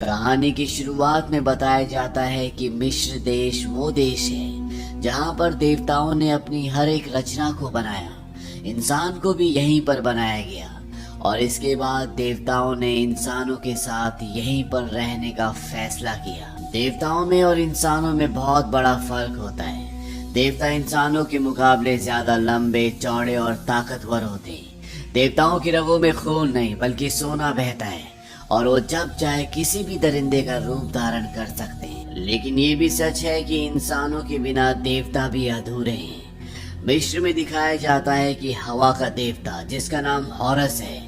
कहानी की शुरुआत में बताया जाता है कि मिस्र देश वो देश है जहाँ पर देवताओं ने अपनी हर एक रचना को बनाया। इंसान को भी यहीं पर बनाया गया और इसके बाद देवताओं ने इंसानों के साथ यहीं पर रहने का फैसला किया। देवताओं में और इंसानों में बहुत बड़ा फर्क होता है। देवता इंसानों के मुकाबले ज्यादा लंबे, चौड़े और ताकतवर होते हैं। देवताओं की रगों में खून नहीं बल्कि सोना बहता है और वो जब चाहे किसी भी दरिंदे का रूप धारण कर सकते हैं। लेकिन ये भी सच है कि इंसानों के बिना देवता भी अधूरे हैं। मिस्र में दिखाया जाता है कि हवा का देवता, जिसका नाम हॉरस है,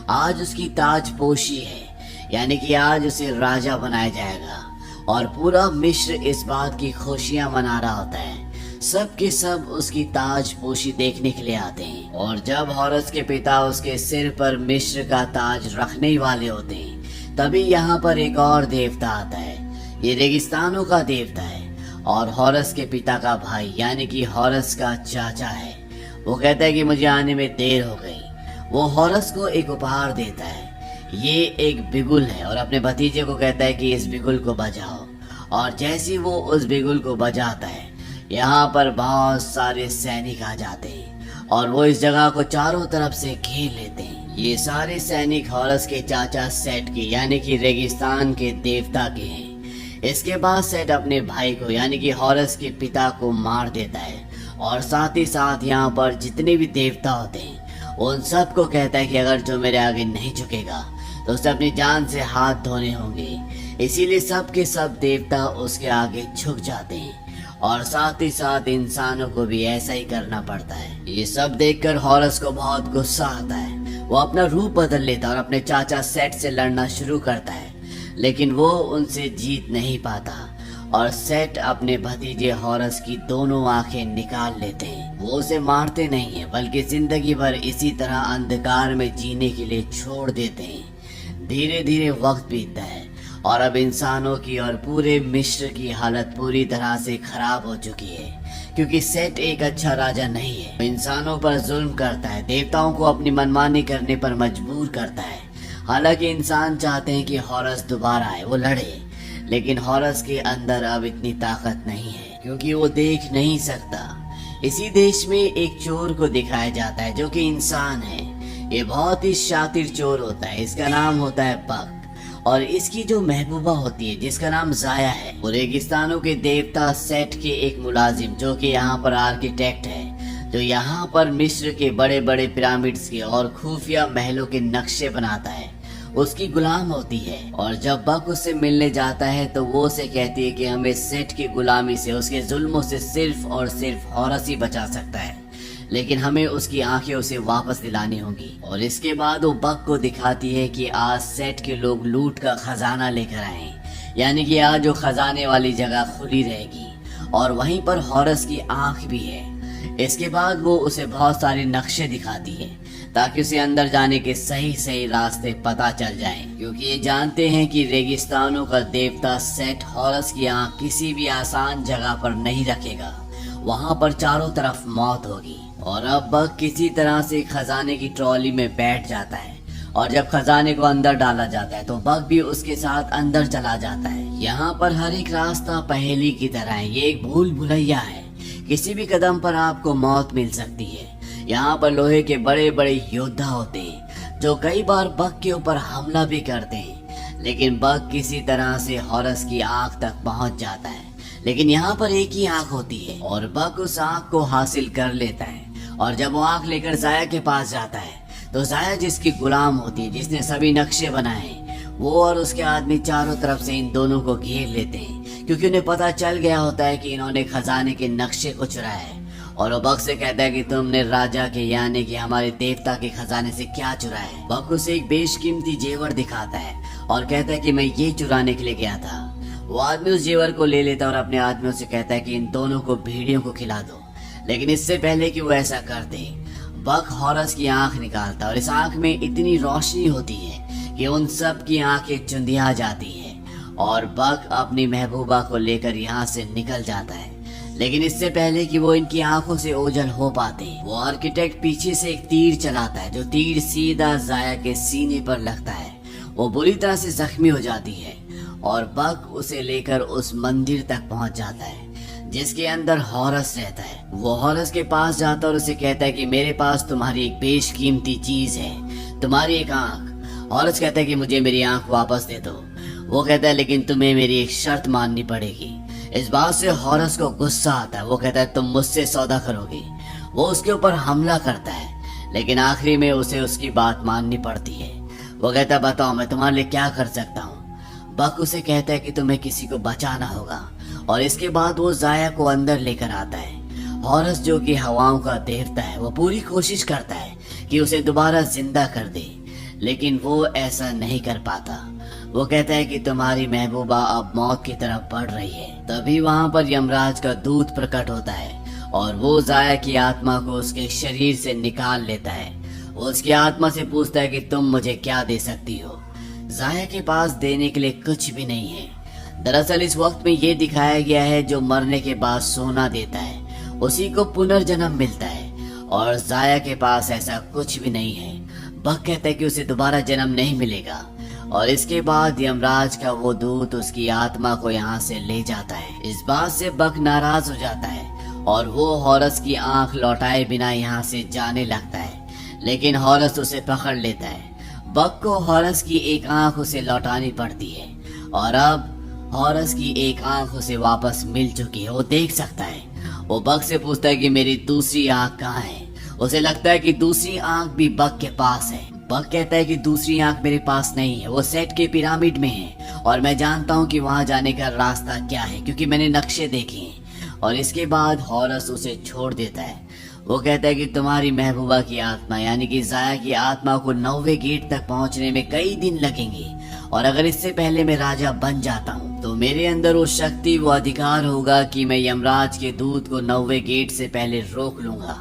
आज उसकी ताजपोशी है, यानी कि आज उसे राजा बनाया जाएगा और पूरा मिस्र इस बात की खुशियां मना रहा होता है। सब के सब उसकी ताजपोशी देखने के लिए आते हैं और जब हॉरस के पिता उसके सिर पर मिस्र का ताज रखने ही वाले होते हैं, तभी यहाँ पर एक और देवता आता है। ये रेगिस्तानों का देवता है और हॉरस के पिता का भाई, यानी कि हॉरस का चाचा है। वो कहता है कि मुझे आने में देर हो गई। वो हॉरस को एक उपहार देता है। ये एक बिगुल है और अपने भतीजे को कहता है कि इस बिगुल को बजाओ। और जैसे ही वो उस बिगुल को बजाता है, यहाँ पर बहुत सारे सैनिक आ जाते हैं और वो इस जगह को चारों तरफ से घेर लेते हैं। ये सारे सैनिक हॉरस के चाचा सेट के, यानी कि रेगिस्तान के देवता के हैं। इसके बाद सेट अपने भाई को, यानी कि हॉरस के पिता को मार देता है और साथ ही साथ यहाँ पर जितने भी देवता होते हैं उन सबको कहता है कि अगर जो मेरे आगे नहीं झुकेगा तो उसे अपनी जान से हाथ धोने होंगे। इसीलिए सब के सब देवता उसके आगे झुक जाते हैं और साथ ही साथ इंसानों को भी ऐसा ही करना पड़ता है। ये सब देखकर हॉरस को बहुत गुस्सा आता है। वो अपना रूप बदल लेता है और अपने चाचा सेट से लड़ना शुरू करता है, लेकिन वो उनसे जीत नहीं पाता और सेट अपने भतीजे हॉरस की दोनों आंखें निकाल लेते हैं। वो उसे मारते नहीं है बल्कि जिंदगी भर इसी तरह अंधकार में जीने के लिए छोड़ देते हैं। धीरे धीरे वक्त बीतता है और अब इंसानों की और पूरे मिस्र की हालत पूरी तरह से खराब हो चुकी है, क्योंकि सेट एक अच्छा राजा नहीं है। वो इंसानों पर जुल्म करता है, देवताओं को अपनी मनमानी करने पर मजबूर करता है। हालांकि इंसान चाहते हैं कि हॉरस दोबारा आए, वो लड़े, लेकिन हॉरस के अंदर अब इतनी ताकत नहीं है क्योंकि वो देख नहीं सकता। इसी देश में एक चोर को दिखाया जाता है जो कि इंसान है। ये बहुत ही शातिर चोर होता है। इसका नाम होता है बक और इसकी जो महबूबा होती है जिसका नाम जाया है, वो रेगिस्तानों के देवता सेट के एक मुलाजिम, जो कि यहाँ पर आर्किटेक्ट है, जो यहाँ पर मिस्र के बड़े बड़े पिरामिड्स के और खुफिया महलों के नक्शे बनाता है, उसकी गुलाम होती है। और जब बक उससे मिलने जाता है तो वो उसे कहती है कि हमें सेट की गुलामी से, उसके जुल्मों से सिर्फ और सिर्फ हॉरस ही बचा सकता है, लेकिन हमें उसकी आंखें उसे वापस दिलानी होंगी। और इसके बाद वो बक को दिखाती है कि आज सेट के लोग लूट का खजाना लेकर आए, यानी कि आज वो खजाने वाली जगह खुली रहेगी और वहीं पर हॉरस की आंख भी है। इसके बाद वो उसे बहुत सारे नक्शे दिखाती है ताकि उसे अंदर जाने के सही सही रास्ते पता चल जाएं, क्योंकि ये जानते हैं कि रेगिस्तानों का देवता सेट हॉरस की आंख किसी भी आसान जगह पर नहीं रखेगा। वहाँ पर चारों तरफ मौत होगी। और अब बक किसी तरह से खजाने की ट्रॉली में बैठ जाता है और जब खजाने को अंदर डाला जाता है तो बक भी उसके साथ अंदर चला जाता है। यहाँ पर हर एक रास्ता पहेली की तरह है। ये एक भूल भुलैया है। किसी भी कदम पर आपको मौत मिल सकती है। यहाँ पर लोहे के बड़े बड़े योद्धा होते हैं जो कई बार बक के ऊपर हमला भी करते हैं, लेकिन बक किसी तरह से हॉरस की आंख तक पहुँच जाता है। लेकिन यहाँ पर एक ही आंख होती है और बक उस आंख को हासिल कर लेता है। और जब वो आंख लेकर जाया के पास जाता है तो जाया जिसकी गुलाम होती है, जिसने सभी नक्शे बनाए, वो और उसके आदमी चारों तरफ से इन दोनों को घेर लेते हैं, क्योंकि उन्हें पता चल गया होता है कि इन्होंने खजाने के नक्शे को चुराया है। और वो बक से कहता है कि तुमने राजा के, यानी कि हमारे देवता के खजाने से क्या चुराया है। बक उसे एक बेशकीमती जेवर दिखाता है और कहता है कि मैं ये चुराने के लिए गया था। वो आदमी उस जेवर को ले लेता है और अपने आदमियों से कहता है कि इन दोनों को भेड़ियों को खिला दो। लेकिन इससे पहले कि वो ऐसा करते, बक हॉरस की आंख निकालता है और इस आंख में इतनी रोशनी होती है कि उन सब की आंखें चुंधिया जाती है और बक अपनी महबूबा को लेकर यहाँ से निकल जाता है। लेकिन इससे पहले कि वो इनकी आंखों से ओझल हो पाते, वो आर्किटेक्ट पीछे से एक तीर चलाता है जो तीर सीधा जाया के सीने पर लगता है। वो बुरी तरह से जख्मी हो जाती है और बक उसे लेकर उस मंदिर तक पहुंच जाता है जिसके अंदर हॉरस रहता है। वो हॉरस के पास जाता है और उसे कहता है कि मेरे पास तुम्हारी एक बेशकीमती चीज है, तुम्हारी एक आंख। हॉरस कहता है कि मुझे मेरी आंख वापस दे दो। वो कहता है लेकिन तुम्हें मेरी एक शर्त माननी पड़ेगी। इस बात से हॉरस को गुस्सा आता है। वो कहता है तुम मुझसे सौदा करोगे। वो उसके ऊपर हमला करता है लेकिन आखिरी में उसे उसकी बात माननी पड़ती है। वो कहता है बताओ मैं तुम्हारे लिए क्या कर सकता हूँ। बक उसे कहता है कि तुम्हें किसी को बचाना होगा और इसके बाद वो जाया को अंदर लेकर आता है। हॉरस जो कि हवाओं का देवता है वो पूरी कोशिश करता है कि उसे दोबारा जिंदा कर दे लेकिन वो ऐसा नहीं कर पाता। वो कहता है कि तुम्हारी महबूबा अब मौत की तरफ बढ़ रही है। तभी वहाँ पर यमराज का दूत प्रकट होता है और वो जाया की आत्मा को उसके शरीर से निकाल लेता है। वो उसकी आत्मा से पूछता है कि तुम मुझे क्या दे सकती हो। जाया के पास देने के लिए कुछ भी नहीं है। दरअसल इस वक्त में ये दिखाया गया है जो मरने के बाद सोना देता है उसी को पुनर्जन्म मिलता है और जाया के पास ऐसा कुछ भी नहीं है। बक कहता है कि उसे दोबारा जन्म नहीं मिलेगा और इसके बाद यमराज का वो दूत उसकी आत्मा को यहाँ से ले जाता है। इस बात से बक नाराज हो जाता है और वो हॉरस की आंख लौटाए बिना यहाँ से जाने लगता है लेकिन हॉरस उसे पकड़ लेता है। बक को हॉरस की एक आंख उसे लौटानी पड़ती है और अब हॉरस की एक आंख उसे वापस मिल चुकी है। वो देख सकता है। वो बक से पूछता है कि मेरी दूसरी आंख कहाँ है। उसे लगता है कि दूसरी आंख भी बक के पास है। बक कहता है कि दूसरी आंख मेरे पास नहीं है, वो सेट के पिरामिड में है और मैं जानता हूँ कि वहाँ जाने का रास्ता क्या है क्योंकि मैंने नक्शे देखे हैं। और इसके बाद हॉरस उसे छोड़ देता है। वो कहता है कि तुम्हारी महबूबा की आत्मा यानी कि जाया की आत्मा को 9वें गेट तक पहुंचने में कई दिन लगेंगे और अगर इससे पहले मैं राजा बन जाता हूँ तो मेरे अंदर वो शक्ति वो अधिकार होगा कि मैं यमराज के दूत को 9वें गेट से पहले रोक लूंगा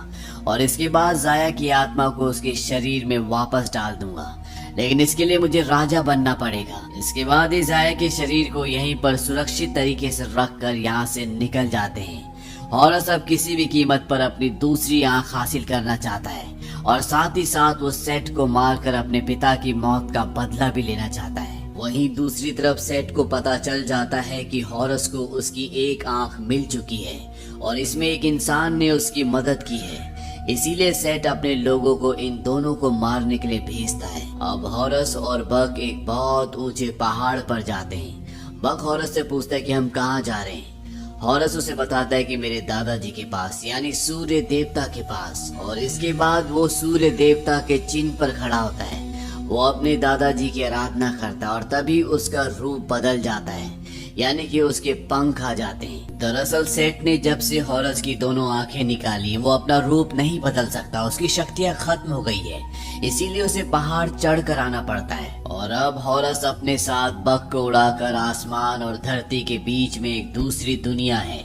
और इसके बाद जाया की आत्मा को उसके शरीर में वापस डाल दूंगा। लेकिन इसके लिए मुझे राजा बनना पड़ेगा। इसके बाद इस जाया के शरीर को यहीं पर सुरक्षित तरीके से रखकर यहाँ से निकल जाते हैं। हॉरस अब किसी भी कीमत पर अपनी दूसरी आंख हासिल करना चाहता है और साथ ही साथ वो सेट को मारकर अपने पिता की मौत का बदला भी लेना चाहता है। वहीं दूसरी तरफ सेट को पता चल जाता है कि हॉरस को उसकी एक आंख मिल चुकी है और इसमें एक इंसान ने उसकी मदद की है। इसीलिए सेट अपने लोगों को इन दोनों को मारने के लिए भेजता है। अब हॉरस और बक एक बहुत ऊंचे पहाड़ पर जाते हैं। बक हॉरस से पूछता है कि हम कहाँ जा रहे हैं। हॉरस उसे बताता है कि मेरे दादाजी के पास यानी सूर्य देवता के पास। और इसके बाद वो सूर्य देवता के चिन्ह पर खड़ा होता है। वो अपने दादाजी की आराधना करता है और तभी उसका रूप बदल जाता है यानी कि उसके पंख आ जाते हैं। दरअसल सेट ने जब से हॉरस की दोनों आंखें निकाली वो अपना रूप नहीं बदल सकता, उसकी शक्तियां खत्म हो गई है, इसीलिए उसे पहाड़ चढ़ कर आना पड़ता है। और अब हॉरस अपने साथ बक को उड़ाकर आसमान और धरती के बीच में एक दूसरी दुनिया है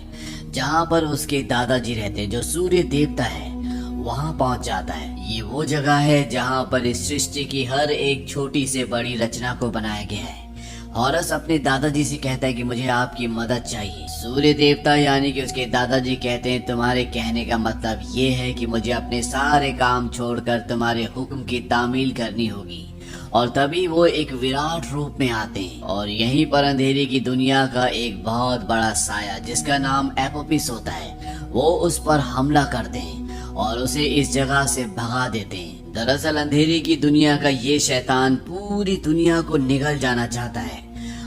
जहाँ पर उसके दादाजी रहते हैं जो सूर्य देवता है, वहाँ पहुँच जाता है। ये वो जगह है जहाँ पर इस सृष्टि की हर एक छोटी से बड़ी रचना को बनाया गया है। हॉरस अपने दादाजी से कहता है कि मुझे आपकी मदद चाहिए। सूर्य देवता यानी कि उसके दादाजी कहते हैं तुम्हारे कहने का मतलब ये है कि मुझे अपने सारे काम छोड़कर तुम्हारे हुक्म की तामील करनी होगी। और तभी वो एक विराट रूप में आते हैं और यहीं पर अंधेरे की दुनिया का एक बहुत बड़ा साया जिसका नाम एपोपिस होता है वो उस पर हमला करते हैं और उसे इस जगह से भगा देते हैं। दरअसल अंधेरे की दुनिया का ये शैतान पूरी दुनिया को निगल जाना चाहता है।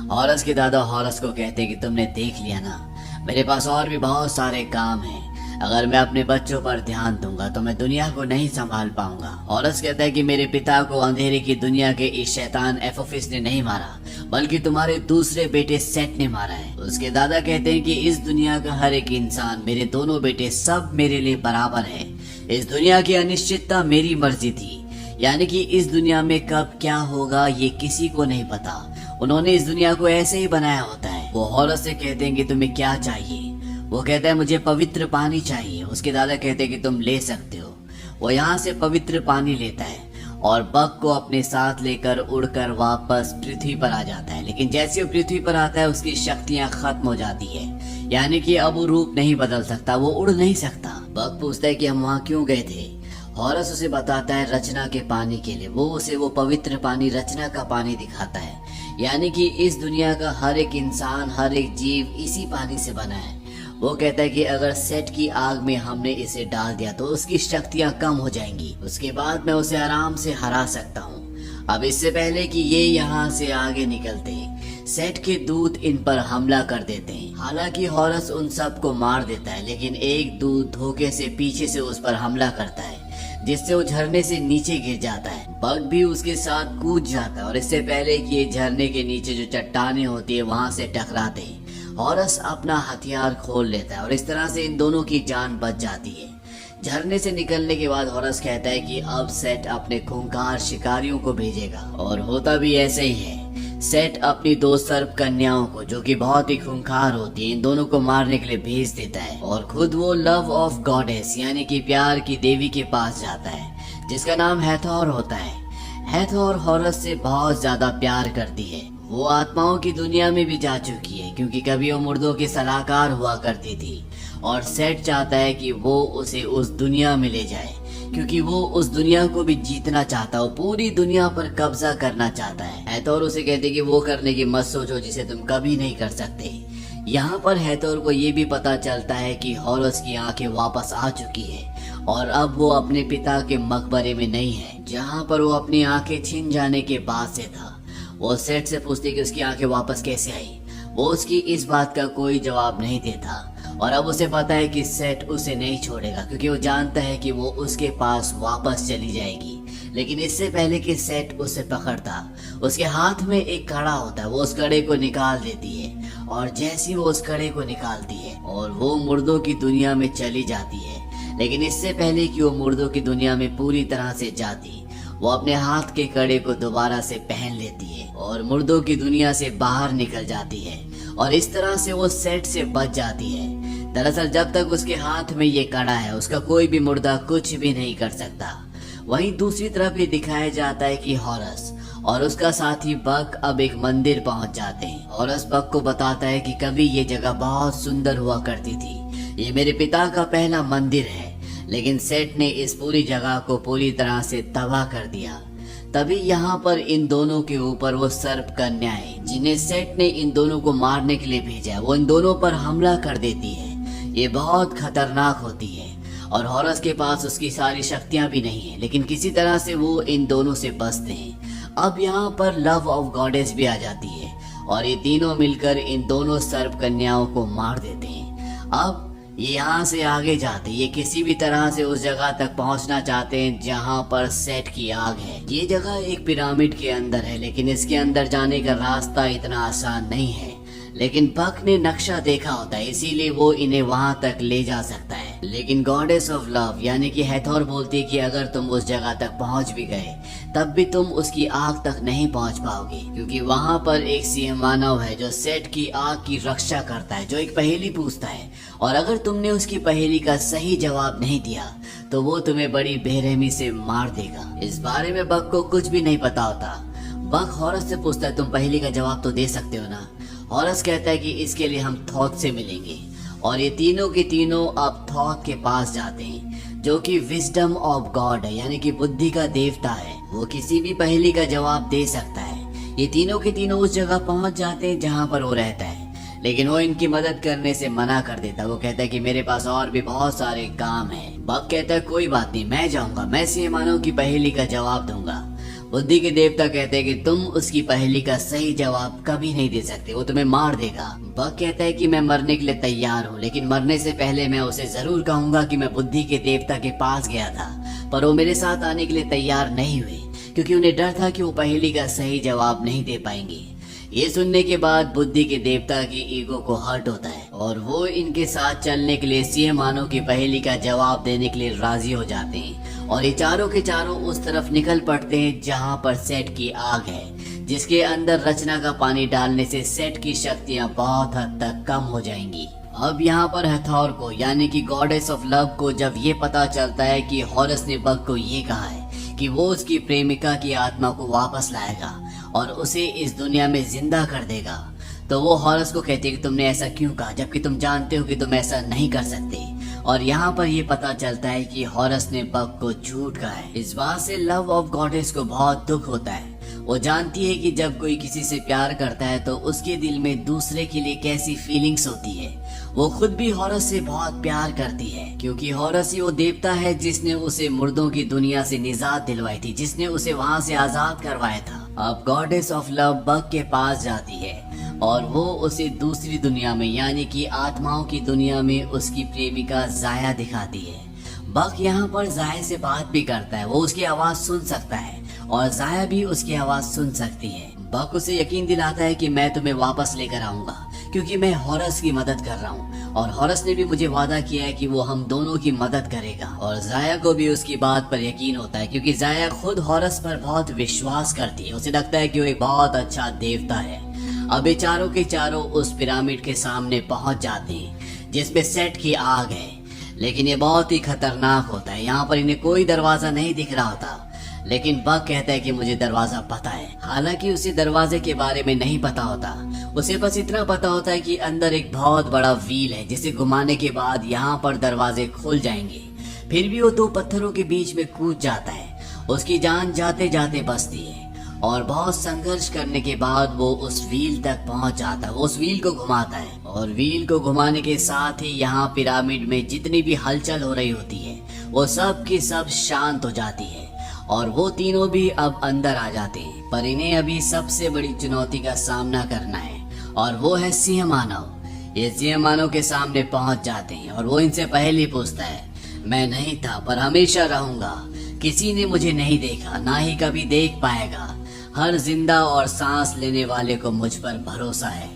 हॉरस के दादा हॉरस को कहते हैं कि तुमने देख लिया ना, मेरे पास और भी बहुत सारे काम हैं। अगर मैं अपने बच्चों पर ध्यान दूंगा तो मैं दुनिया को नहीं संभाल पाऊंगा। हॉरस कहता है कि मेरे पिता को अंधेरे की दुनिया के इस शैतान एपोपिस ने नहीं मारा बल्कि तुम्हारे दूसरे बेटे सेट ने मारा है। उसके दादा कहते हैं कि इस दुनिया का हर एक इंसान, मेरे दोनों बेटे सब मेरे लिए बराबर है। इस दुनिया की अनिश्चितता मेरी मर्जी थी, यानी कि इस दुनिया में कब क्या होगा ये किसी को नहीं पता। उन्होंने इस दुनिया को ऐसे ही बनाया होता है। वो हॉरस से कहते हैं कि तुम्हें क्या चाहिए। वो कहता है मुझे पवित्र पानी चाहिए। उसके दादा कहते हैं कि तुम ले सकते हो। वो यहाँ से पवित्र पानी लेता है और बक को अपने साथ लेकर उड़कर वापस पृथ्वी पर आ जाता है। लेकिन जैसे वो पृथ्वी पर आता है उसकी शक्तियाँ खत्म हो जाती है, यानी कि अब वो रूप नहीं बदल सकता, वो उड़ नहीं सकता। बक पूछता है कि हम वहाँ क्यों गए थे। हॉरस उसे बताता है रचना के पानी के लिए। वो उसे वो पवित्र पानी रचना का पानी दिखाता है। यानी कि इस दुनिया का हर एक इंसान, हर एक जीव इसी पानी से बना है। वो कहता है कि अगर सेट की आग में हमने इसे डाल दिया तो उसकी शक्तियां कम हो जाएंगी, उसके बाद मैं उसे आराम से हरा सकता हूँ। अब इससे पहले कि ये यहाँ से आगे निकलते, सेट के दूत इन पर हमला कर देते हैं। हालांकि हॉरस उन सब को मार देता है, लेकिन एक दूत धोखे से पीछे से उस पर हमला करता है, जिससे वो झरने से नीचे गिर जाता है। बग भी उसके साथ कूद जाता है और इससे पहले कि ये झरने के नीचे जो चट्टानें होती है वहां से टकराते हैं, हॉरस अपना हथियार खोल लेता है और इस तरह से इन दोनों की जान बच जाती है। झरने से निकलने के बाद हॉरस कहता है कि अब सेट अपने खूंखार शिकारियों को भेजेगा, और होता भी ऐसे ही है। सेट अपनी 2 सर्प कन्याओं को, जो कि बहुत ही खूंखार होती है, इन दोनों को मारने के लिए भेज देता है और खुद वो लव ऑफ गॉडेस यानी कि प्यार की देवी के पास जाता है, जिसका नाम हैथोर होता है। हैथोर हॉरस से बहुत ज्यादा प्यार करती है। वो आत्माओं की दुनिया में भी जा चुकी है, क्योंकि कभी वो मुर्दों की सलाहकार हुआ करती थी, और सेट चाहता है कि वो उसे उस दुनिया में ले जाए, क्योंकि वो उस दुनिया को भी जीतना चाहता है, पूरी दुनिया पर कब्जा करना चाहता है। हैथोर उसे कहते कि वो करने की मत सोचो जिसे तुम कभी नहीं कर सकते। यहाँ पर हैथोर को ये भी पता चलता है कि हॉरस की आंखें वापस आ चुकी है और अब वो अपने पिता के मकबरे में नहीं है, जहाँ पर वो अपनी आंखें छिन जाने के बाद से था। वो सेट से पूछती कि उसकी आंखें वापस कैसे आई। वो उसकी इस बात का कोई जवाब नहीं देता, और अब उसे पता है कि सेट उसे नहीं छोड़ेगा, क्योंकि वो जानता है कि वो उसके पास वापस चली जाएगी। लेकिन इससे पहले कि सेट उसे पकड़ता, उसके हाथ में एक कड़ा होता है। वो उस कड़े को निकाल देती है, और जैसे वो उस कड़े को निकालती है और वो मुर्दों की दुनिया में चली जाती है, लेकिन इससे पहले कि वो मुर्दों की दुनिया में पूरी तरह से जाती, वो अपने हाथ के कड़े को दोबारा से पहन लेती है और मुर्दों की दुनिया से बाहर निकल जाती है, और इस तरह से वो सेट से बच जाती है। दरअसल जब तक उसके हाथ में ये कड़ा है, उसका कोई भी मुर्दा कुछ भी नहीं कर सकता। वहीं दूसरी तरफ ये दिखाया जाता है कि हॉरस और उसका साथी बक अब एक मंदिर पहुंच जाते हैं। हॉरस बक को बताता है कि कभी ये जगह बहुत सुंदर हुआ करती थी, ये मेरे पिता का पहला मंदिर है, लेकिन सेट ने इस पूरी जगह को पूरी तरह से तबाह कर दिया। तभी यहाँ पर इन दोनों के ऊपर वो सर्प कन्याएं, जिन्हें सेट ने इन दोनों को मारने के लिए भेजा है, वो इन दोनों पर हमला कर देती है। ये बहुत खतरनाक होती है और हॉरस के पास उसकी सारी शक्तियां भी नहीं है, लेकिन किसी तरह से वो इन दोनों से बचते हैं। अब यहाँ पर लव ऑफ गॉडेस भी आ जाती है और ये तीनों मिलकर इन दोनों सर्प कन्याओं को मार देते हैं। अब ये यहाँ से आगे जाते, ये किसी भी तरह से उस जगह तक पहुंचना चाहते हैं जहाँ पर सेट की आग है। ये जगह एक पिरामिड के अंदर है, लेकिन इसके अंदर जाने का रास्ता इतना आसान नहीं है, लेकिन बक ने नक्शा देखा होता है, इसीलिए वो इन्हें वहां तक ले जा सकता है। लेकिन गॉडेस ऑफ लव यानी कि हैथोर बोलती है कि अगर तुम उस जगह तक पहुंच भी गए तब भी तुम उसकी आग तक नहीं पहुंच पाओगे, क्योंकि वहां पर एक सिंह मानव है जो सेट की आग की रक्षा करता है, जो एक पहेली पूछता है, और अगर तुमने उसकी पहेली का सही जवाब नहीं दिया तो वो तुम्हें बड़ी बेरहमी से मार देगा। इस बारे में बक को कुछ भी नहीं पता होता। बक हॉरस से पूछता है तुम पहेली का जवाब तो दे सकते हो ना। हॉरस कहता है कि इसके लिए हम थॉथ से मिलेंगे, और ये तीनों के तीनों अब थॉथ के पास जाते हैं, जो कि विजडम ऑफ गॉड है, यानी कि बुद्धि का देवता है। वो किसी भी पहेली का जवाब दे सकता है। ये तीनों के तीनों उस जगह पहुंच जाते हैं जहां पर वो रहता है, लेकिन वो इनकी मदद करने से मना कर देता है। वो कहता है कि मेरे पास और भी बहुत सारे काम है। बक कहता है कोई बात नहीं, मैं जाऊंगा, मैं सिंह मानव की पहेली का जवाब दूंगा। बुद्धि के देवता कहते हैं कि तुम उसकी पहेली का सही जवाब कभी नहीं दे सकते, वो तुम्हें मार देगा। बक कहता है कि मैं मरने के लिए तैयार हूँ, लेकिन मरने से पहले मैं उसे जरूर कहूंगा कि मैं बुद्धि के देवता के पास गया था, पर वो मेरे साथ आने के लिए तैयार नहीं हुए, क्योंकि उन्हें डर था कि वो पहेली का सही जवाब नहीं दे पाएंगे। ये सुनने के बाद बुद्धि के देवता की ईगो को हर्ट होता है और वो इनके साथ चलने के लिए सिंह मानव की पहेली का जवाब देने के लिए राजी हो जाते हैं, और ये चारों के चारों उस तरफ निकल पड़ते हैं जहाँ पर सेट की आग है, जिसके अंदर रचना का पानी डालने से सेट की शक्तियाँ बहुत हद तक कम हो जाएंगी। अब यहाँ पर हैथोर को यानी कि गॉडेस ऑफ लव को जब ये पता चलता है कि हॉरस ने बक को ये कहा है कि वो उसकी प्रेमिका की आत्मा को वापस लाएगा और उसे इस दुनिया में जिंदा कर देगा, तो वो हॉरस को कहती है कि तुमने ऐसा क्यों कहा, जबकि तुम जानते हो कि तुम ऐसा नहीं कर सकते। और यहाँ पर ये पता चलता है कि हॉरस ने बक को झूठ कहा है। इस बात से लव ऑफ गॉडेस को बहुत दुख होता है। वो जानती है कि जब कोई किसी से प्यार करता है तो उसके दिल में दूसरे के लिए कैसी फीलिंग्स होती है। वो खुद भी हॉरस से बहुत प्यार करती है, क्योंकि हॉरस ही वो देवता है जिसने उसे मुर्दों की दुनिया से निजात दिलवाई थी, जिसने उसे वहाँ से आजाद करवाया था। अब गॉडेस ऑफ लव बक के पास जाती है और वो उसे दूसरी दुनिया में यानी कि आत्माओं की दुनिया में उसकी प्रेमिका जाया दिखाती है। बक यहाँ पर जाया से बात भी करता है, वो उसकी आवाज सुन सकता है और जाया भी उसकी आवाज सुन सकती है। बक उसे यकीन दिलाता है कि मैं तुम्हें वापस लेकर आऊंगा, क्योंकि मैं हॉरस की मदद कर रहा हूँ और हॉरस ने भी मुझे वादा किया है कि वो हम दोनों की मदद करेगा। और जाया को भी उसकी बात पर यकीन होता है, क्योंकि जाया खुद हॉरस पर बहुत विश्वास करती है। उसे लगता है कि वो एक बहुत अच्छा देवता है। अब ये चारों के चारों उस पिरामिड के सामने पहुंच जाते हैं जिसमें सेट की आग है, लेकिन ये बहुत ही खतरनाक होता है। यहाँ पर इन्हें कोई दरवाजा नहीं दिख रहा होता, लेकिन बक कहता है कि मुझे दरवाजा पता है। हालांकि उसे दरवाजे के बारे में नहीं पता होता, उसे बस इतना पता होता है कि अंदर एक बहुत बड़ा व्हील है जिसे घुमाने के बाद यहाँ पर दरवाजे खुल जाएंगे। फिर भी वो दो पत्थरों के बीच में कूद जाता है। उसकी जान जाते जाते बचती है और बहुत संघर्ष करने के बाद वो उस व्हील तक पहुंच जाता है। वो उस व्हील को घुमाता है और व्हील को घुमाने के साथ ही यहाँ पिरामिड में जितनी भी हलचल हो रही होती है वो सब की सब शांत हो जाती है और वो तीनों भी अब अंदर आ जाते हैं। पर इन्हें अभी सबसे बड़ी चुनौती का सामना करना है और वो है सिंह मानव। ये सिंह मानव के सामने पहुंच जाते हैं और वो इनसे पहले पूछता है, मैं नहीं था पर हमेशा रहूंगा। किसी ने मुझे नहीं देखा, ना ही कभी देख पाएगा। हर जिंदा और सांस लेने वाले को मुझ पर भरोसा है।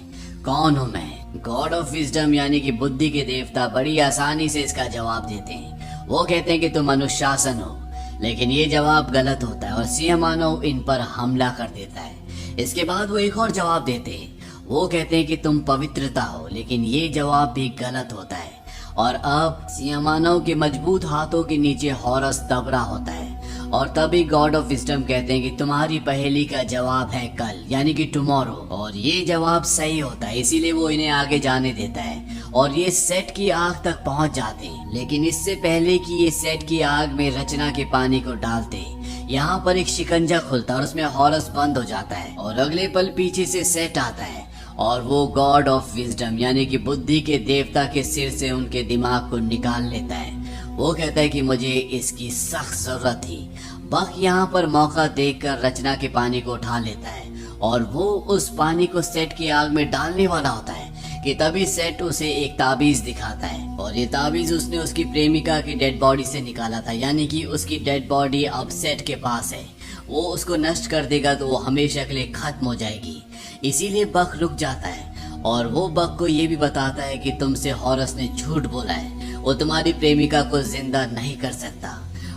कौन हूँ मैं? गॉड ऑफ विजडम यानी कि बुद्धि के देवता बड़ी आसानी से इसका जवाब देते हैं। वो कहते हैं कि तुम अनुशासन हो, लेकिन ये जवाब गलत होता है और सिंह मानव इन पर हमला कर देता है। इसके बाद वो एक और जवाब देते हैं। वो कहते हैं कि तुम पवित्रता हो, लेकिन ये जवाब भी गलत होता है। और अब सिंह मानव के मजबूत हाथों के नीचे हॉरस दब रहा होता है और तभी गॉड ऑफ विजडम कहते हैं कि तुम्हारी पहेली का जवाब है कल यानी कि टुमारो। और ये जवाब सही होता है, इसीलिए वो इन्हें आगे जाने देता है और ये सेट की आग तक पहुंच जाते हैं। लेकिन इससे पहले कि ये सेट की आग में रचना के पानी को डालते, यहाँ पर एक शिकंजा खुलता है और उसमें हॉरस बंद हो जाता है और अगले पल पीछे से सेट आता है और वो गॉड ऑफ विजडम यानी कि बुद्धि के देवता के सिर से उनके दिमाग को निकाल लेता है। वो कहता है कि मुझे इसकी सख्त जरूरत थी। बक यहाँ पर मौका देखकर रचना के पानी को उठा लेता है और वो उस पानी को सेट की आग में डालने वाला होता है कि तभी सेट उसे एक ताबीज दिखाता है और ये ताबीज उसने उसकी प्रेमिका की डेड बॉडी से निकाला था, यानी कि उसकी डेड बॉडी अब सेट के पास है। वो उसको नष्ट कर देगा तो वो हमेशा के लिए खत्म हो जाएगी। इसीलिए बक रुक जाता है और वो बक को ये भी बताता है कि तुमसे हॉरस ने झूठ बोला है, वो तुम्हारी प्रेमिका को जिंदा नहीं कर सकता।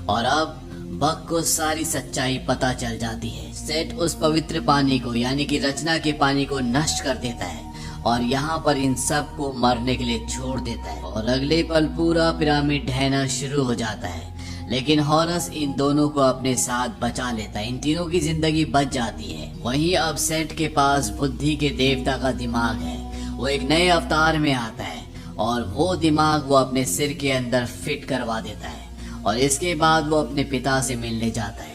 और अब बक को सारी सच्चाई पता चल जाती है। सेट उस पवित्र पानी को यानी कि रचना के पानी को नष्ट कर देता है और यहाँ पर इन सब को मरने के लिए छोड़ देता है और अगले पल पूरा पिरामिड ढहना शुरू हो जाता है। लेकिन हॉरस इन दोनों को अपने साथ बचा लेता है, इन तीनों की जिंदगी बच जाती है। वहीं अब सेट के पास बुद्धि के देवता का दिमाग है। वो एक नए अवतार में आता है और वो दिमाग वो अपने सिर के अंदर फिट करवा देता है और इसके बाद वो अपने पिता से मिलने जाता है।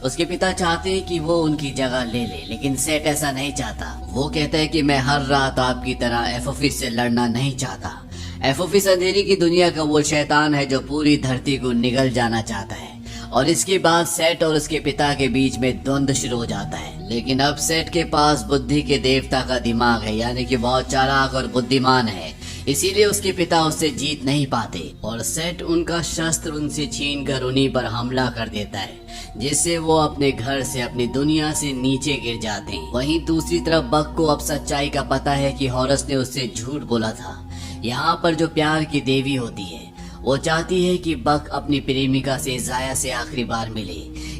उसके पिता चाहते हैं कि वो उनकी जगह ले ले, लेकिन सेट ऐसा नहीं चाहता। वो कहता है कि मैं हर रात आपकी तरह एफोफिस से लड़ना नहीं चाहता। एफोफिस अंधेरी की दुनिया का वो शैतान है जो पूरी धरती को निगल जाना चाहता है। और इसके बाद सेट और उसके पिता के बीच में द्वंद्व शुरू हो जाता है। लेकिन अब सेट के पास बुद्धि के देवता का दिमाग है, यानी कि बहुत चालाक और बुद्धिमान है, इसीलिए उसके पिता उससे जीत नहीं पाते और सेट उनका शस्त्र उनसे छीनकर उन्हीं पर हमला कर देता है, जिससे वो अपने घर से अपनी दुनिया से नीचे गिर जाते हैं। वहीं दूसरी तरफ बक को अब सच्चाई का पता है कि हॉरस ने उससे झूठ बोला था। यहाँ पर जो प्यार की देवी होती है वो चाहती है कि बक अपनी प्रेमिका से जाया से आखिरी बार मिले,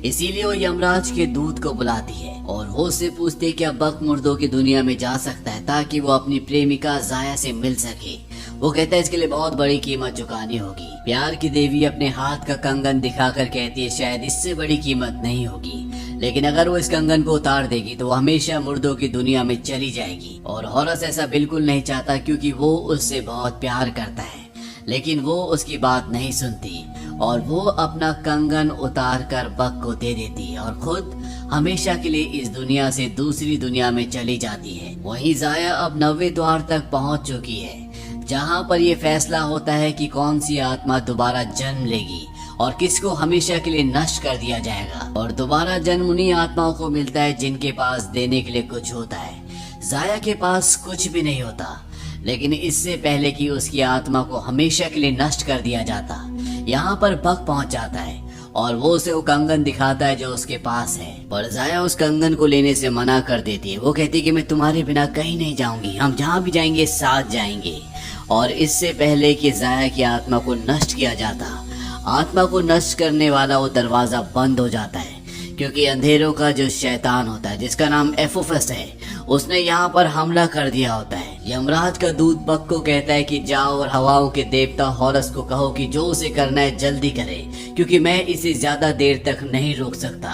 इसीलिए वो यमराज के दूत को बुलाती है और वो उससे पूछती है क्या बक मुर्दों की दुनिया में जा सकता है ताकि वो अपनी प्रेमिका जाया से मिल सके। वो कहता है इसके लिए बहुत बड़ी कीमत चुकानी होगी। प्यार की देवी अपने हाथ का कंगन दिखाकर कहती है शायद इससे बड़ी कीमत नहीं होगी, लेकिन अगर वो इस कंगन को उतार देगी तो वो हमेशा मुर्दों की दुनिया में चली जाएगी। और हॉरस ऐसा बिल्कुल नहीं चाहता क्योंकि वो उससे बहुत प्यार करता है, लेकिन वो उसकी बात नहीं सुनती और वो अपना कंगन उतार कर बक को दे देती है और खुद हमेशा के लिए इस दुनिया से दूसरी दुनिया में चली जाती है। वहीं जाया अब 90 द्वार तक पहुंच चुकी है, जहां पर ये फैसला होता है कि कौन सी आत्मा दोबारा जन्म लेगी और किसको हमेशा के लिए नष्ट कर दिया जाएगा। और दोबारा जन्म उन्हीं आत्माओं को मिलता है जिनके पास देने के लिए कुछ होता है। जाया के पास कुछ भी नहीं होता, लेकिन इससे पहले कि उसकी आत्मा को हमेशा के लिए नष्ट कर दिया जाता, यहाँ पर बक पहुंच जाता है और वो उसे वो कंगन दिखाता है जो उसके पास है। पर जाया उस कंगन को लेने से मना कर देती है। वो कहती है कि मैं तुम्हारे बिना कहीं नहीं जाऊंगी, हम जहाँ भी जाएंगे साथ जाएंगे। और इससे पहले कि जाया की आत्मा को नष्ट किया जाता, आत्मा को नष्ट करने वाला वो दरवाजा बंद हो जाता है, क्योंकि अंधेरों का जो शैतान होता है जिसका नाम एफोफस है, उसने यहाँ पर हमला कर दिया होता है। यमराज का दूत बक को कहता है कि जाओ और हवाओं के देवता हॉरस को कहो कि जो उसे करना है जल्दी करे, क्योंकि मैं इसे ज्यादा देर तक नहीं रोक सकता।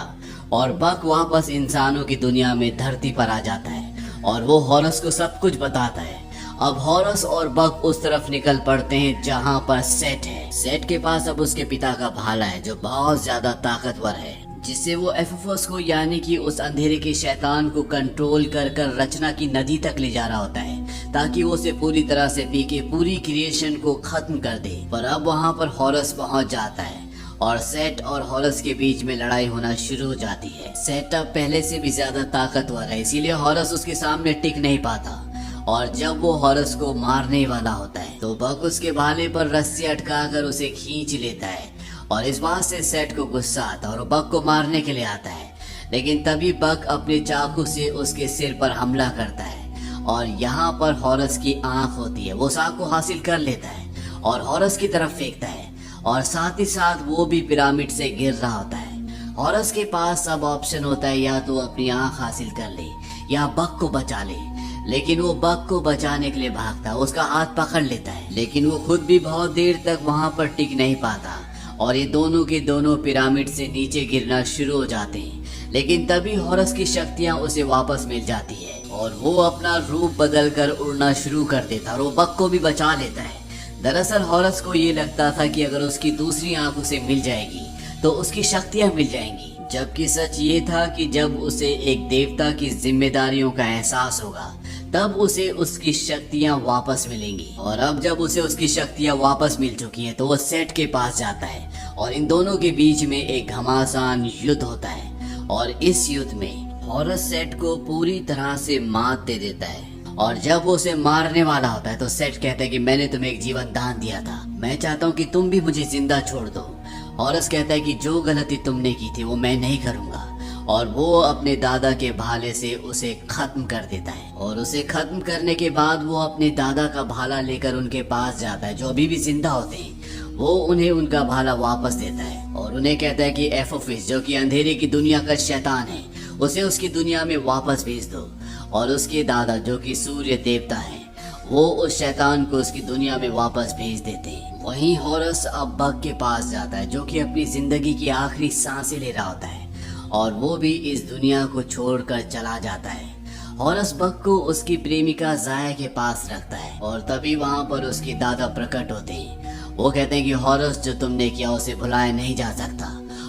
और बक वापस इंसानों की दुनिया में धरती पर आ जाता है और वो हॉरस को सब कुछ बताता है। अब हॉरस और बक उस तरफ निकल पड़ते हैं जहाँ पर सेट है। सेट के पास अब उसके पिता का भाला है जो बहुत ज्यादा ताकतवर है, जिससे वो एफोफस को यानी कि उस अंधेरे के शैतान को कंट्रोल कर कर रचना की नदी तक ले जा रहा होता है, ताकि वो उसे पूरी तरह से पी के पूरी क्रिएशन को खत्म कर दे। पर अब वहाँ पर हॉरस पहुँच जाता है और सेट और हॉरस के बीच में लड़ाई होना शुरू हो जाती है। सेट अब पहले से भी ज्यादा ताकतवर है, इसीलिए हॉरस उसके सामने टिक नहीं पाता। और जब वो हॉरस को मारने वाला होता है तो बक उसके भाले पर रस्सी अटकाकर उसे खींच लेता है। और इस बात से सेट को गुस्सा आता है और वो बक को मारने के लिए आता है, लेकिन तभी बक अपने चाकू से उसके सिर पर हमला करता है और यहाँ पर हॉरस की आंख होती है, वो आंख को हासिल कर लेता है और हॉरस की तरफ फेंकता है और साथ ही साथ वो भी पिरामिड से गिर रहा होता है। हॉरस के पास सब ऑप्शन होता है, या तो अपनी आंख हासिल कर ले या बक को बचा ले, लेकिन वो बक को बचाने के लिए भागता है, उसका हाथ पकड़ लेता है, लेकिन वो खुद भी बहुत देर तक वहाँ पर टिक नहीं पाता और ये दोनों के दोनों पिरामिड से नीचे गिरना शुरू हो जाते हैं। लेकिन तभी हॉरस की शक्तियां उसे वापस मिल जाती है और वो अपना रूप बदलकर उड़ना शुरू कर देता और वो बक को भी बचा लेता है। दरअसल हॉरस को ये लगता था कि अगर उसकी दूसरी आंख उसे मिल जाएगी तो उसकी शक्तियां मिल जाएंगी, जबकि सच ये था कि जब उसे एक देवता की जिम्मेदारियों का एहसास होगा तब उसे उसकी शक्तियां वापस मिलेंगी। और अब जब उसे उसकी शक्तियां वापस मिल चुकी हैं तो वो सेट के पास जाता है और इन दोनों के बीच में एक घमासान युद्ध होता है। और इस युद्ध में हॉरस सेट को पूरी तरह से मात दे देता है और जब वो उसे मारने वाला होता है तो सेट कहता है कि मैंने तुम्हें एक जीवन दान दिया था, मैं चाहता हूँ कि तुम भी मुझे जिंदा छोड़ दो। हॉरस कहता है कि जो गलती तुमने की थी वो मैं नहीं करूँगा और वो अपने दादा के भाले से उसे खत्म कर देता है। और उसे खत्म करने के बाद वो अपने दादा का भाला लेकर उनके पास जाता है जो अभी भी जिंदा होते हैं। वो उन्हें उनका भाला वापस देता है और उन्हें कहता है कि एफोफिस जो कि अंधेरे की दुनिया का शैतान है, उसे उसकी दुनिया में वापस भेज दो। और उसके दादा जो कि सूर्य देवता है, वो उस शैतान को उसकी दुनिया में वापस भेज देते हैं। वहीं हॉरस अब बक के पास जाता है जो कि अपनी जिंदगी की आखिरी सांसें ले रहा होता है और वो भी इस दुनिया को छोड़कर चला जाता है। हॉरस बक को उसकी प्रेमिका जाया के पास रखता है और तभी वहाँ पर उसके दादा प्रकट होते हैं। वो कहते हैं कि हॉरस जो तुमने किया उसे भुलाया नहीं जा सकता,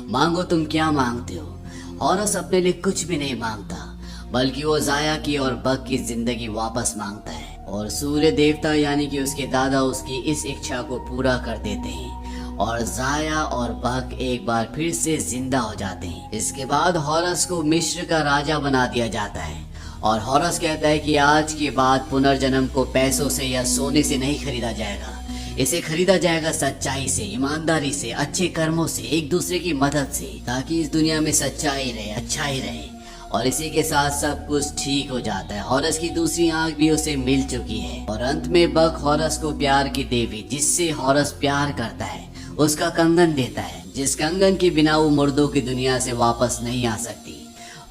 मांगो तुम क्या मांगते हो। हॉरस अपने लिए कुछ भी नहीं मांगता, बल्कि वो जाया की और बक की जिंदगी वापस मांगता है और सूर्य देवता यानी कि उसके दादा उसकी इस इच्छा को पूरा कर देते हैं और जाया और बक एक बार फिर से जिंदा हो जाते हैं। इसके बाद हॉरस को मिस्र का राजा बना दिया जाता है और हॉरस कहता है कि आज के बाद पुनर्जन्म को पैसों से या सोने से नहीं खरीदा जाएगा, इसे खरीदा जाएगा सच्चाई से, ईमानदारी से, अच्छे कर्मों से, एक दूसरे की मदद से, ताकि इस दुनिया में सच्चाई रहे, अच्छाई रहे। और इसी के साथ सब कुछ ठीक हो जाता है। हॉरस की दूसरी आंख भी उसे मिल चुकी है और अंत में बक हॉरस को प्यार की देवी जिससे हॉरस प्यार करता है उसका कंगन देता है, जिस कंगन के बिना वो मुर्दों की दुनिया से वापस नहीं आ सकती।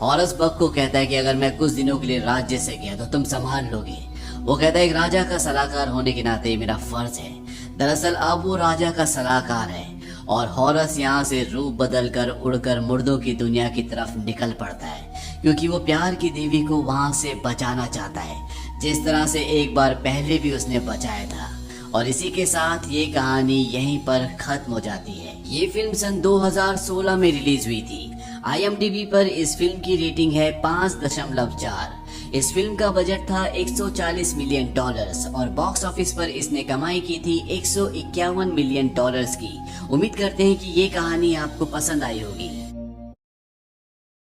हॉरस बक को कहता है कि अगर मैं कुछ दिनों के लिए राज्य से गया तो तुम संभाल लोगे। वो कहता है एक राजा का सलाहकार होने के नाते मेरा फर्ज है। दरअसल अब वो राजा का सलाहकार है और हॉरस यहाँ से रूप बदलकर उड़कर मुर्दों की दुनिया की तरफ निकल पड़ता है, क्योंकि वो प्यार की देवी को वहाँ से बचाना चाहता है, जिस तरह से एक बार पहले भी उसने बचाया था। और इसी के साथ ये कहानी यहीं पर खत्म हो जाती है। ये फिल्म सन 2016 में रिलीज हुई थी। IMDb पर इस फिल्म की रेटिंग है 5.4। इस फिल्म का बजट था $140 मिलियन और बॉक्स ऑफिस पर इसने कमाई की थी $151 मिलियन की। उम्मीद करते हैं कि ये कहानी आपको पसंद आई होगी।